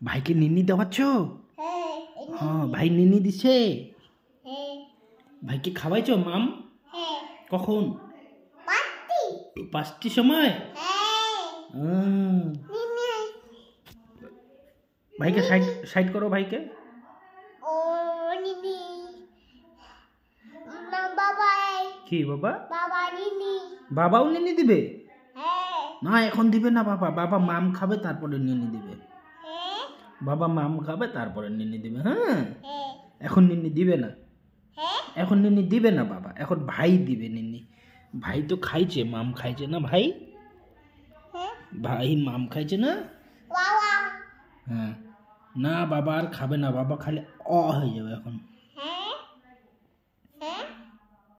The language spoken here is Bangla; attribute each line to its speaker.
Speaker 1: ভাইকে নিনি দেওয়াচ্ছ?
Speaker 2: হ্যাঁ
Speaker 1: হ্যাঁ, ভাই নিনি দিছে?
Speaker 2: হ্যাঁ
Speaker 1: ভাইকে খাওয়াইছো মাম?
Speaker 2: হ্যাঁ
Speaker 1: কখন?
Speaker 2: পাতি
Speaker 1: 5টির সময়?
Speaker 2: হ্যাঁ
Speaker 1: হুম।
Speaker 2: নিনি
Speaker 1: ভাইকে সাইড সাইড করো ভাইকে।
Speaker 2: ও নিনি না বাবা
Speaker 1: কি বাবা?
Speaker 2: বাবা নিনি
Speaker 1: বাবাও নিনি দিবে?
Speaker 2: হ্যাঁ
Speaker 1: না, এখন দিবে না বাবা। বাবা মাম খাবে তারপরে নিনি দিবে।
Speaker 2: হ্যাঁ
Speaker 1: বাবা মাম খাবে তারপরে নিনি দিবে। হ্যাঁ,
Speaker 2: হ্যাঁ
Speaker 1: এখন নিনি দিবে না।
Speaker 2: হ্যাঁ
Speaker 1: এখন নিনি দিবে না বাবা, এখন ভাই দিবে নিনি। ভাই তো খাইছে, মাম খাইছে না ভাই?
Speaker 2: হ্যাঁ
Speaker 1: ভাই মাম খাইছে না?
Speaker 2: বাবা
Speaker 1: হ্যাঁ। না বাবা আর খাবে না, বাবা খালি হয়ে যাবে এখন।
Speaker 2: হ্যাঁ হ্যাঁ